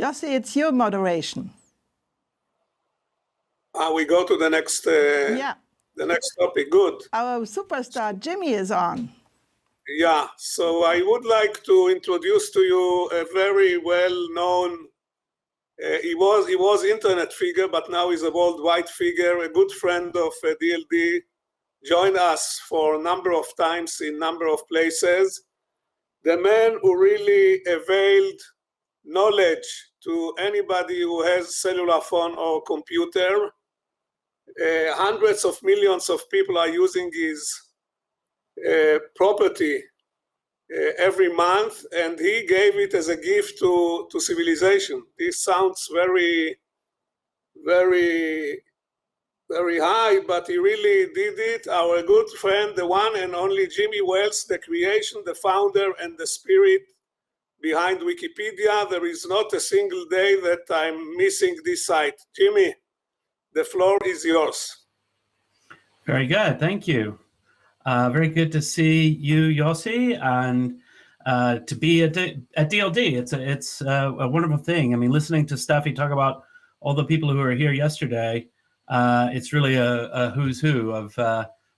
Yossi, it's your moderation. We go to the next topic. Good. Our superstar Jimmy is on. Yeah, so I would like to introduce to you a very well-known, he was internet figure, but now he's a worldwide figure, a good friend of DLD, joined us for a number of times in a number of places. The man who really availed knowledge to anybody who has cellular phone or computer. Hundreds of millions of people are using his property every month, and he gave it as a gift to civilization. This sounds very, very, very high, but he really did it. Our good friend, the one and only Jimmy Wales, the creation, the founder, and the spirit behind Wikipedia. There is not a single day that I'm missing this site. Jimmy, the floor is yours. Very good, thank you. Very good to see you, Yossi, and to be at DLD. It's a wonderful thing. I mean, listening to Steffi talk about all the people who were here yesterday, it's really a who's who of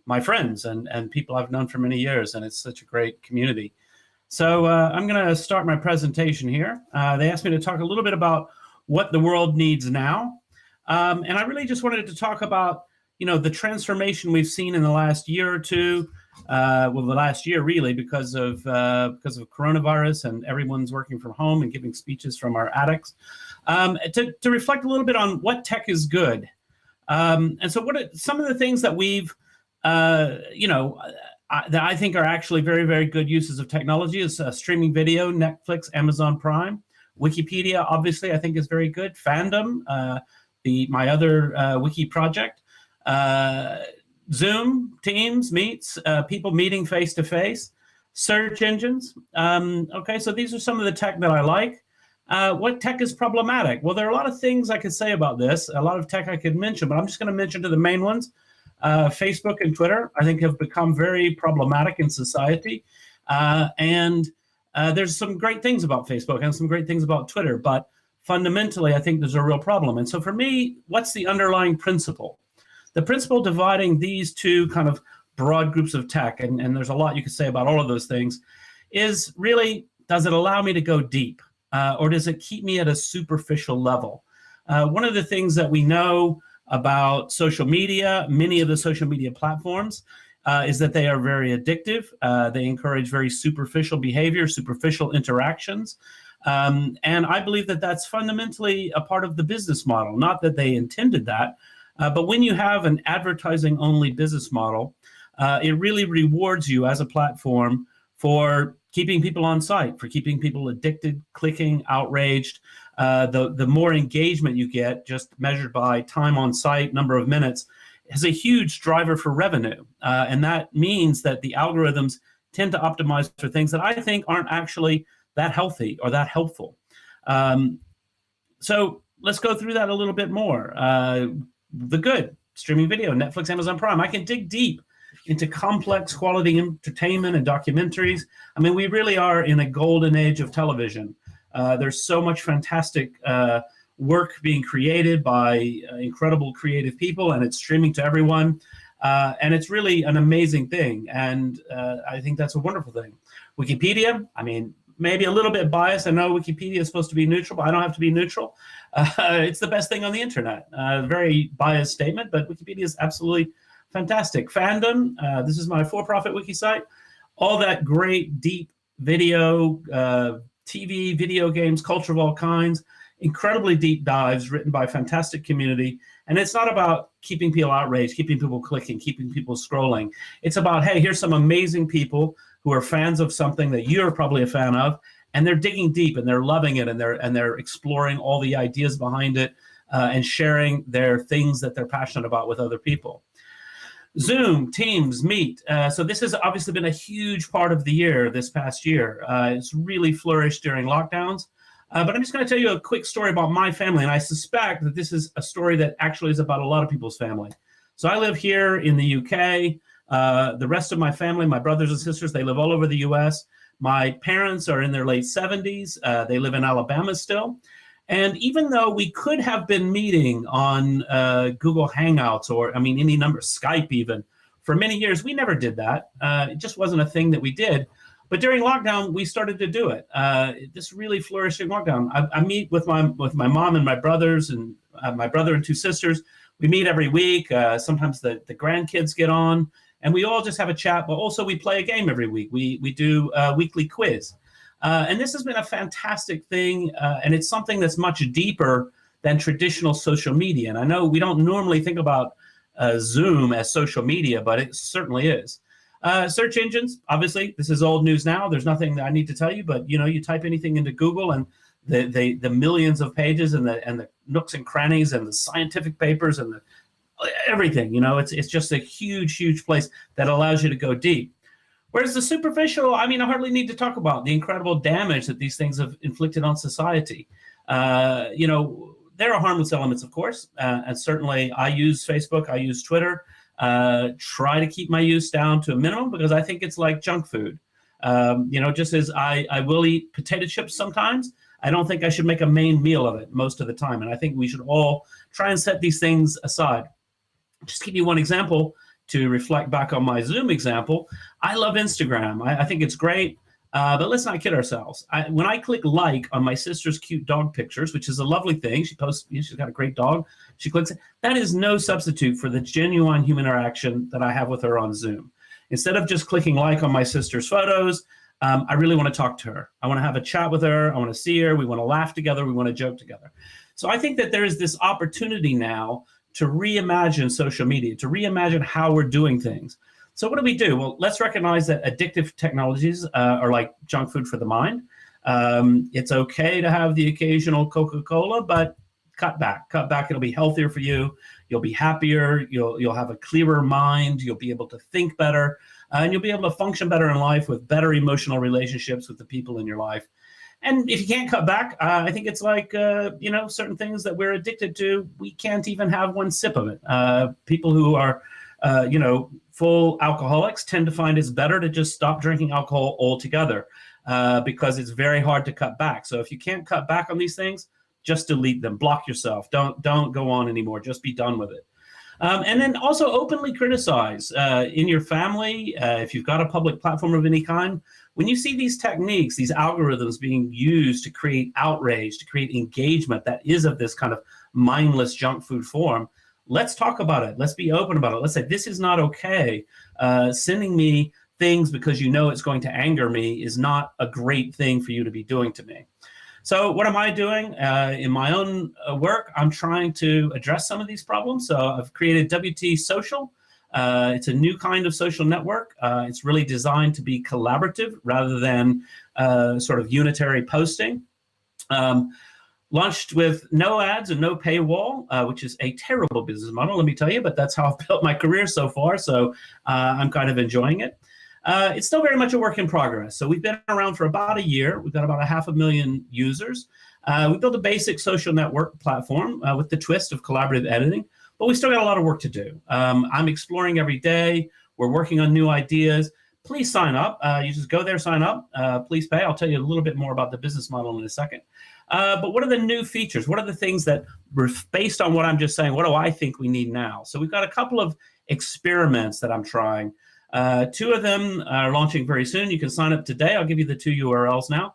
my friends and people I've known for many years, and it's such a great community. So I'm going to start my presentation here. They asked me to talk a little bit about what the world needs now. And I really just wanted to talk about, you know, the transformation we've seen in the last year or two, well, the last year really, because of coronavirus and everyone's working from home and giving speeches from our attics, to reflect a little bit on what tech is good. And so what are some of the things that we've, you know, that I think are actually very, very good uses of technology is streaming video, Netflix, Amazon Prime, Wikipedia, obviously, I think is very good. Fandom, my other wiki project, Zoom, Teams, Meets, people meeting face to face, search engines. Okay, so these are some of the tech that I like. What tech is problematic? Well, there are a lot of things I could say about this, a lot of tech I could mention, but I'm just going to mention to the main ones. Facebook and Twitter, I think, have become very problematic in society. And there's some great things about Facebook and some great things about Twitter, but fundamentally, I think there's a real problem. And so for me, what's the underlying principle? The principle dividing these two kind of broad groups of tech, and there's a lot you could say about all of those things, is really, does it allow me to go deep? Or does it keep me at a superficial level? One of the things that we know about social media, many of the social media platforms, is that they are very addictive. They encourage very superficial behavior, superficial interactions. And I believe that that's fundamentally a part of the business model, not that they intended that, but when you have an advertising-only business model, it really rewards you as a platform for keeping people on site, for keeping people addicted, clicking, outraged. The more engagement you get, just measured by time on site, number of minutes, is a huge driver for revenue. And that means that the algorithms tend to optimize for things that I think aren't actually that healthy or that helpful. So let's go through that a little bit more. The good, streaming video, Netflix, Amazon Prime. I can dig deep into complex quality entertainment and documentaries. I mean, we really are in a golden age of television. There's so much fantastic work being created by incredible creative people, and it's streaming to everyone. And it's really an amazing thing. And I think that's a wonderful thing. Wikipedia, I mean, maybe a little bit biased. I know Wikipedia is supposed to be neutral, but I don't have to be neutral. It's the best thing on the internet. Very biased statement, but Wikipedia is absolutely fantastic. Fandom, this is my for-profit wiki site. All that great, deep video, TV, video games, culture of all kinds, incredibly deep dives written by a fantastic community. And it's not about keeping people outraged, keeping people clicking, keeping people scrolling. It's about, hey, here's some amazing people who are fans of something that you're probably a fan of, and they're digging deep and they're loving it, and they're exploring all the ideas behind it and sharing their things that they're passionate about with other people. Zoom, Teams, Meet. So this has obviously been a huge part of the year this past year. It's really flourished during lockdowns. But I'm just going to tell you a quick story about my family, and I suspect that this is a story that actually is about a lot of people's family. So I live here in the UK. The rest of my family, my brothers and sisters, they live all over the US. My parents are in their late 70s. They live in Alabama still. And even though we could have been meeting on Google Hangouts or, I mean, any number, Skype even, for many years, we never did that. It just wasn't a thing that we did. But during lockdown, we started to do it. This really flourished in lockdown. I meet with my mom and my brothers, and my brother and two sisters. We meet every week. Sometimes the grandkids get on, and we all just have a chat. But also, we play a game every week. We do a weekly quiz, and this has been a fantastic thing. And it's something that's much deeper than traditional social media. And I know we don't normally think about Zoom as social media, but it certainly is. Search engines, obviously, this is old news now. There's nothing that I need to tell you, but you type anything into Google, and the millions of pages and the nooks and crannies and the scientific papers and everything. It's just a huge place that allows you to go deep. Whereas the superficial, I hardly need to talk about the incredible damage that these things have inflicted on society. There are harmless elements, of course, and certainly I use Facebook, I use Twitter. Try to keep my use down to a minimum because I think it's like junk food. Just as I will eat potato chips sometimes, I don't think I should make a main meal of it most of the time. And I think we should all try and set these things aside. Just give you one example to reflect back on my Zoom example. I love Instagram. I think it's great. But let's not kid ourselves. When I click like on my sister's cute dog pictures, which is a lovely thing, she posts, she's got a great dog, she clicks it. That is no substitute for the genuine human interaction that I have with her on Zoom. Instead of just clicking like on my sister's photos, I really want to talk to her. I want to have a chat with her. I want to see her. We want to laugh together. We want to joke together. So I think that there is this opportunity now to reimagine social media, to reimagine how we're doing things. So what do we do? Well, let's recognize that addictive technologies are like junk food for the mind. It's okay to have the occasional Coca-Cola, but cut back. It'll be healthier for you. You'll be happier. You'll have a clearer mind. You'll be able to think better, and you'll be able to function better in life with better emotional relationships with the people in your life. And if you can't cut back, I think it's like, certain things that we're addicted to, we can't even have one sip of it. People who are, full alcoholics tend to find it's better to just stop drinking alcohol altogether because it's very hard to cut back. So if you can't cut back on these things, just delete them, block yourself. Don't go on anymore. Just be done with it. And then also openly criticize in your family. If you've got a public platform of any kind, when you see these techniques, these algorithms being used to create outrage, to create engagement that is of this kind of mindless junk food form, let's talk about it. Let's be open about it. Let's say this is not okay. Sending me things because it's going to anger me is not a great thing for you to be doing to me. So what am I doing? In my own work, I'm trying to address some of these problems. So I've created WT.Social. It's a new kind of social network. It's really designed to be collaborative rather than sort of unitary posting. Launched with no ads and no paywall, which is a terrible business model, let me tell you, but that's how I've built my career so far, so I'm kind of enjoying it. It's still very much a work in progress. So we've been around for about a year. We've got about 500,000 users. We built a basic social network platform with the twist of collaborative editing, but we still got a lot of work to do. I'm exploring every day. We're working on new ideas. Please sign up. You just go there, sign up. Please pay. I'll tell you a little bit more about the business model in a second. But what are the new features? What are the things that, based on what I'm just saying, what do I think we need now? So we've got a couple of experiments that I'm trying. Two of them are launching very soon. You can sign up today. I'll give you the two URLs now.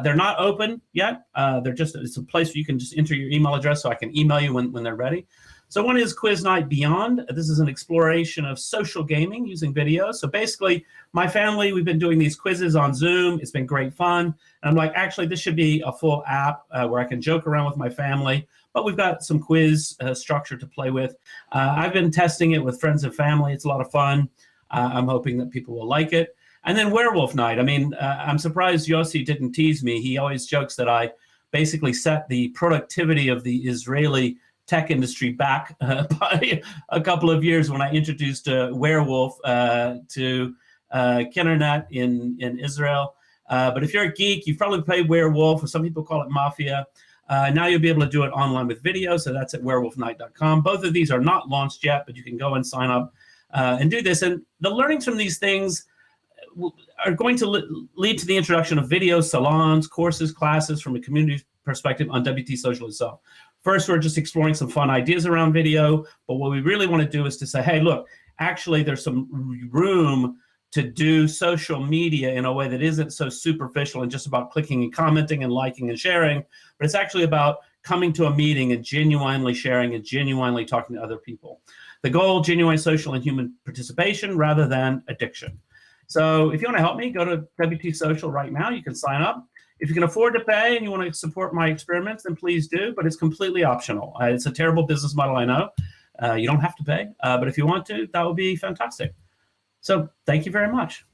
They're not open yet. It's a place where you can just enter your email address so I can email you when they're ready. So one is Quiz Night Beyond. This is an exploration of social gaming using video. So basically, my family, we've been doing these quizzes on Zoom. It's been great fun. And I'm like, actually, this should be a full app where I can joke around with my family, but we've got some quiz structure to play with. I've been testing it with friends and family. It's a lot of fun. I'm hoping that people will like it. And then Werewolf Night. I mean, I'm surprised Yossi didn't tease me. He always jokes that I basically set the productivity of the Israeli tech industry back by a couple of years when I introduced Werewolf to Kindernet in Israel. But if you're a geek, you've probably played Werewolf, or some people call it Mafia. Now you'll be able to do it online with video, so that's at werewolfnight.com. Both of these are not launched yet, but you can go and sign up and do this. And the learnings from these things are going to lead to the introduction of video salons, courses, classes from a community perspective on WT.Social itself. First, we're just exploring some fun ideas around video, but what we really want to do is to say, hey, look, actually there's some room to do social media in a way that isn't so superficial and just about clicking and commenting and liking and sharing, but it's actually about coming to a meeting and genuinely sharing and genuinely talking to other people. The goal, genuine social and human participation rather than addiction. So if you want to help me, go to WT.Social right now. You can sign up. If you can afford to pay and you want to support my experiments, then please do, but it's completely optional. It's a terrible business model, I know. You don't have to pay, but if you want to, that would be fantastic. So thank you very much.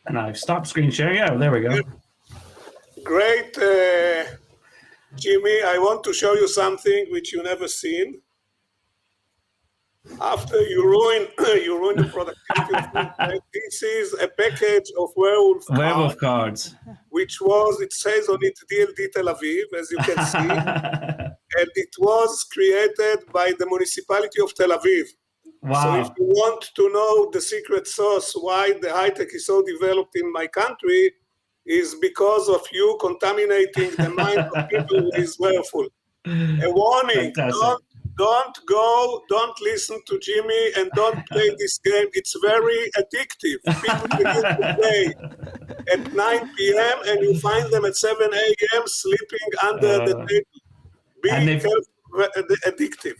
And I've stopped screen sharing. Oh, there we go. Great, Jimmy. I want to show you something which you never seen. After you ruin the productivity of the this is a package of werewolf cards, which was, it says on it DLD Tel Aviv, as you can see, and it was created by the municipality of Tel Aviv. Wow. So if you want to know the secret sauce, why the high-tech is so developed in my country, is because of you contaminating the mind of people with werewolf. A warning, don't listen to Jimmy and don't play this game. It's very addictive. People begin to play at 9 p.m. and you find them at 7 a.m. sleeping under the table. Be careful, addictive.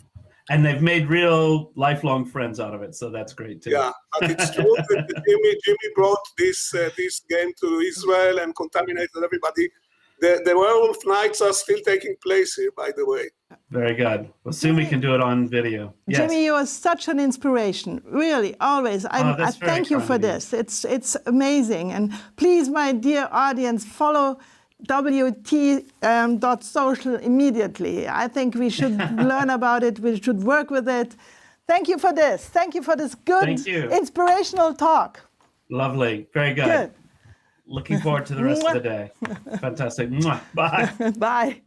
And they've made real lifelong friends out of it, so that's great too. Yeah, but it's true that Jimmy brought this game to Israel and contaminated everybody. The werewolf nights are still taking place here, by the way. Very good. Well, soon we can do it on video. Yes. Jimmy, you are such an inspiration, really, always. I thank you for this. It's amazing. And please, my dear audience, follow WT.Social immediately. I think we should learn about it. We should work with it. Thank you for this. Thank you for this good, inspirational talk. Lovely. Very good. Looking forward to the rest of the day. Fantastic. Bye. Bye.